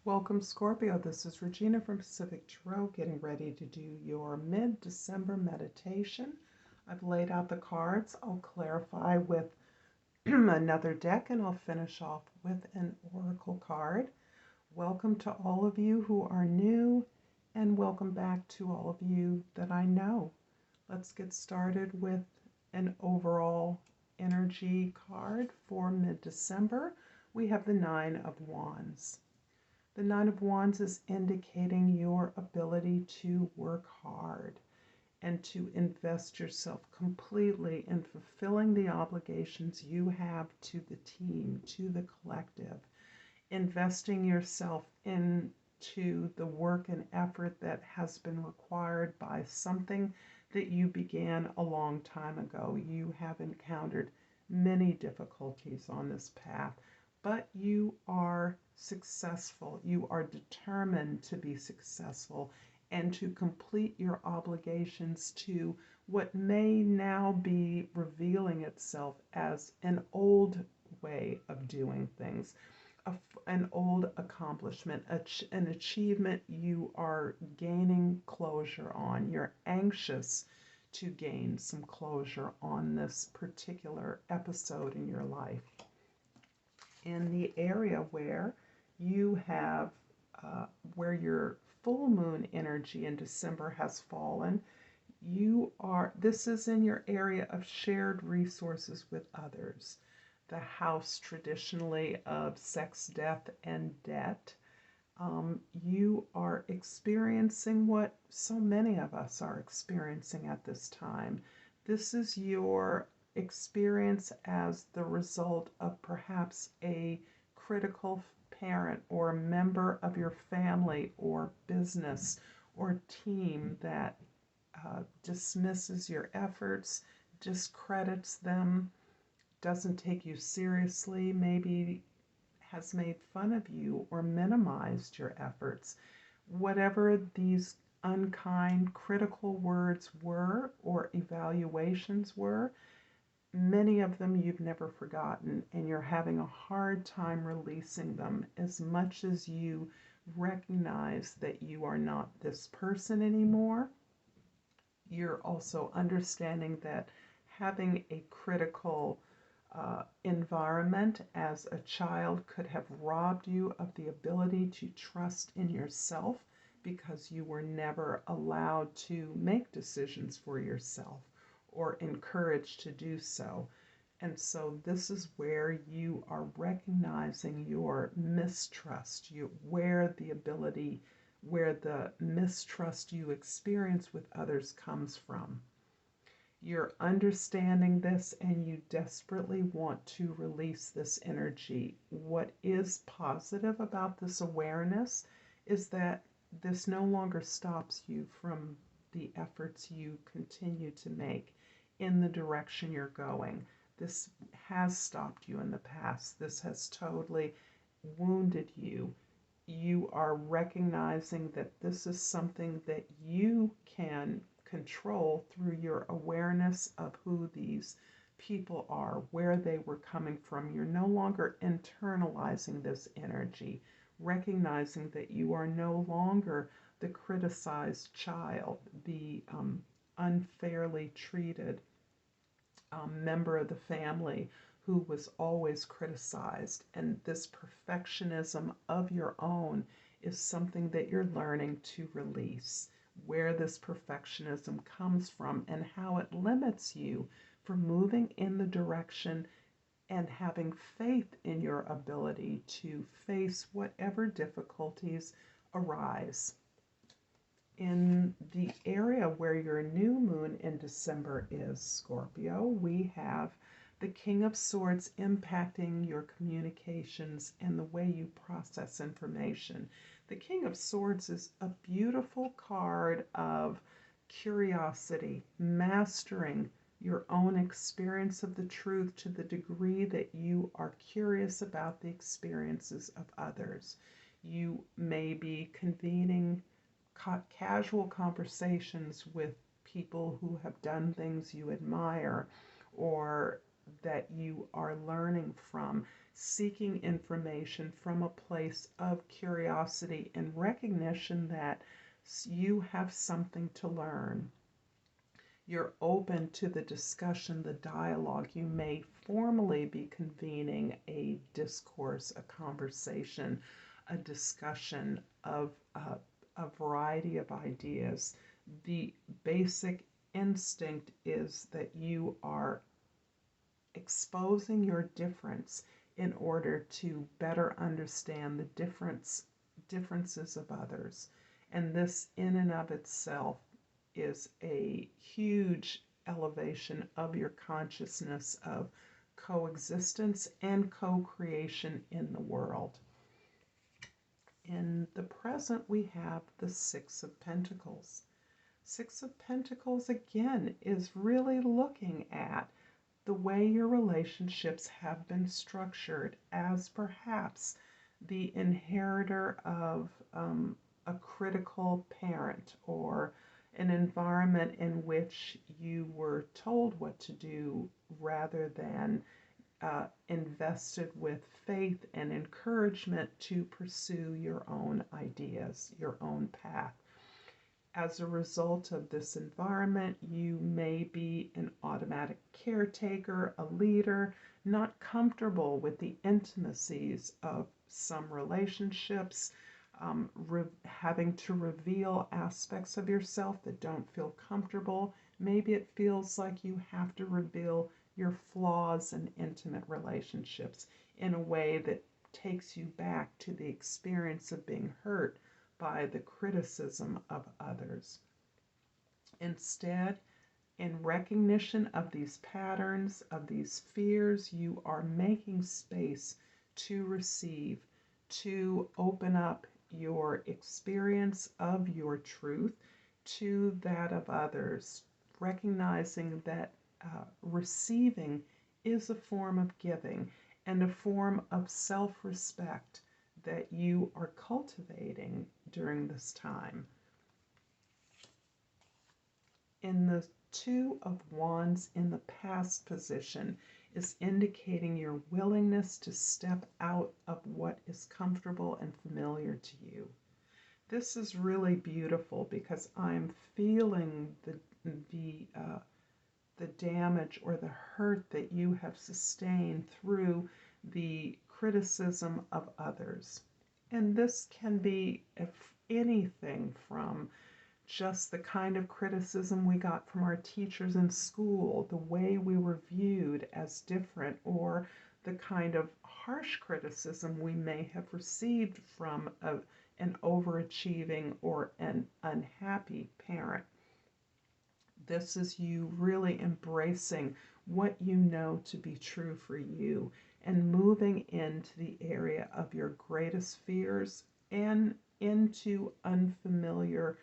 Welcome, Scorpio. This is Regina from Pacific Tarot, getting ready to do your mid-December meditation. I've laid out the cards. I'll clarify with another deck, and I'll finish off with an oracle card. Welcome to all of you who are new, and welcome back to all of you that I know. Let's get started with an overall energy card for mid-December. We have the Nine of Wands. The Nine of Wands is indicating your ability to work hard and to invest yourself completely in fulfilling the obligations you have to the team, to the collective, investing yourself into the work and effort that has been required by something that you began a long time ago. You have encountered many difficulties on this path, but you are successful. You are determined to be successful and to complete your obligations to what may now be revealing itself as an old way of doing things, an old accomplishment, an achievement you are gaining closure on. You're anxious to gain some closure on this particular episode in your life. In the area where you have, where your full moon energy in December has fallen, this is in your area of shared resources with others. The house traditionally of sex, death, and debt. You are experiencing what so many of us are experiencing at this time. This is your experience as the result of perhaps a critical parent or a member of your family or business or team that dismisses your efforts, discredits them, doesn't take you seriously, maybe has made fun of you or minimized your efforts. Whatever these unkind, critical words were or evaluations were, many of them you've never forgotten, and you're having a hard time releasing them as much as you recognize that you are not this person anymore. You're also understanding that having a critical environment as a child could have robbed you of the ability to trust in yourself because you were never allowed to make decisions for yourself or encouraged to do so. And so this is where you are recognizing your mistrust, where the mistrust you experience with others comes from. You're understanding this and you desperately want to release this energy. What is positive about this awareness is that this no longer stops you from the efforts you continue to make in the direction you're going. This has stopped you in the past. This has totally wounded you. You are recognizing that this is something that you can control through your awareness of who these people are, where they were coming from. You're no longer internalizing this energy, recognizing that you are no longer the criticized child, the unfairly treated member of the family who was always criticized. And this perfectionism of your own is something that you're learning to release, where this perfectionism comes from and how it limits you from moving in the direction and having faith in your ability to face whatever difficulties arise. In the area where your new moon in December is, Scorpio, we have the King of Swords impacting your communications and the way you process information. The King of Swords is a beautiful card of curiosity, mastering your own experience of the truth to the degree that you are curious about the experiences of others. You may be convening casual conversations with people who have done things you admire, or that you are learning from, seeking information from a place of curiosity and recognition that you have something to learn. You're open to the discussion, the dialogue. You may formally be convening a discourse, a conversation, a discussion of a variety of ideas. The basic instinct is that you are exposing your difference in order to better understand the differences of others. And this, in and of itself, is a huge elevation of your consciousness of coexistence and co-creation in the world. In the present, we have the Six of Pentacles. Six of Pentacles, again, is really looking at the way your relationships have been structured as perhaps the inheritor of a critical parent, or an environment in which you were told what to do rather than invested with faith and encouragement to pursue your own ideas, your own path. As a result of this environment, you may be an automatic caretaker, a leader, not comfortable with the intimacies of some relationships, having to reveal aspects of yourself that don't feel comfortable. Maybe it feels like you have to reveal your flaws in intimate relationships in a way that takes you back to the experience of being hurt by the criticism of others. Instead, in recognition of these patterns, of these fears, you are making space to receive, to open up your experience of your truth to that of others, recognizing that receiving is a form of giving and a form of self-respect that you are cultivating during this time. In the Two of Wands in the past position is indicating your willingness to step out of what is comfortable and familiar to you. This is really beautiful because I'm feeling the damage or the hurt that you have sustained through the criticism of others. And this can be anything from just the kind of criticism we got from our teachers in school, the way we were viewed as different, or the kind of harsh criticism we may have received from an overachieving or an unhappy parent. This is you really embracing what you know to be true for you and moving into the area of your greatest fears and into unfamiliar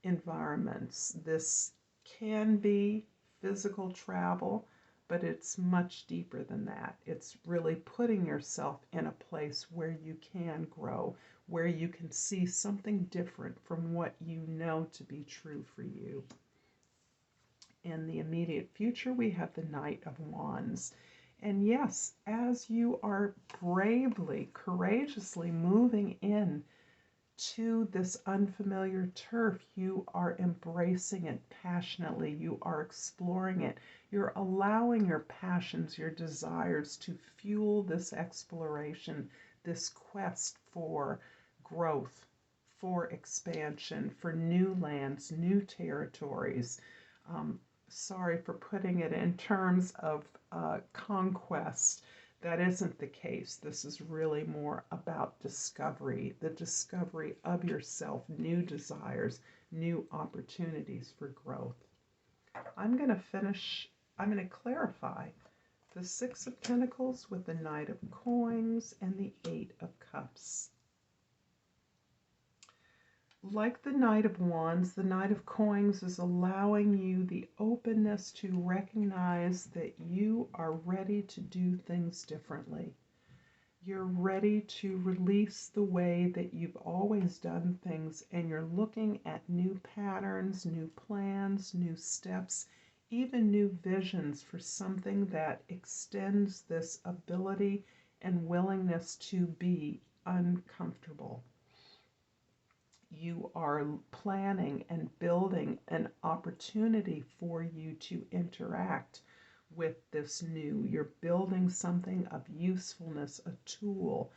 environments. This can be physical travel, but it's much deeper than that. It's really putting yourself in a place where you can grow, where you can see something different from what you know to be true for you. In the immediate future, we have the Knight of Wands. And yes, as you are bravely, courageously moving in to this unfamiliar turf, you are embracing it passionately. You are exploring it. You're allowing your passions, your desires to fuel this exploration, this quest for growth, for expansion, for new lands, new territories. Sorry for putting it in terms of conquest. That isn't the case. This is really more about discovery, the discovery of yourself, new desires, new opportunities for growth. I'm going to clarify the Six of Pentacles with the Knight of Coins and the Eight of Cups. Like the Knight of Wands, the Knight of Coins is allowing you the openness to recognize that you are ready to do things differently. You're ready to release the way that you've always done things, and you're looking at new patterns, new plans, new steps even new visions for something that extends this ability and willingness to be uncomfortable. You are planning and building an opportunity for you to interact with this new. You're building something of usefulness, a tool,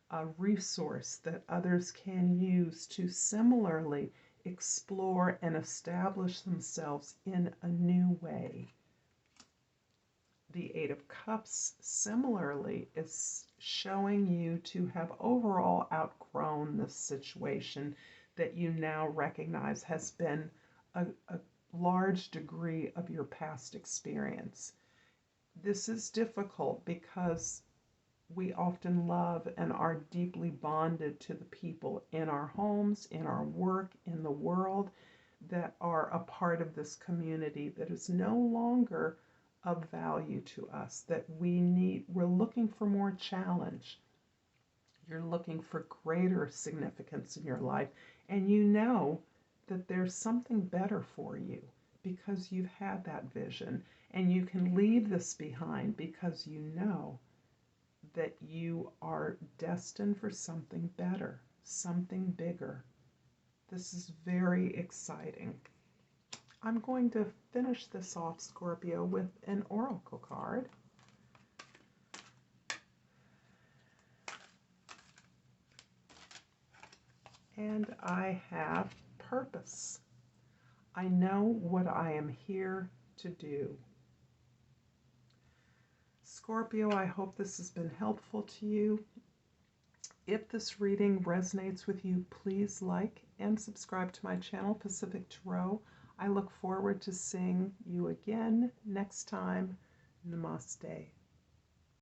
a resource that others can use to similarly explore and establish themselves in a new way. The Eight of Cups similarly is showing you to have overall outgrown this situation that you now recognize has been a large degree of your past experience. This is difficult because we often love and are deeply bonded to the people in our homes, in our work, in the world that are a part of this community that is no longer of value to us, that we're looking for more challenge. You're looking for greater significance in your life, and you know that there's something better for you because you've had that vision, and you can leave this behind because you know that you are destined for something better, something bigger. This is very exciting. I'm going to finish this off, Scorpio, with an oracle card. And I have purpose. I know what I am here to do. Scorpio, I hope this has been helpful to you. If this reading resonates with you, please like and subscribe to my channel, Pacific Tarot. I look forward to seeing you again next time. Namaste.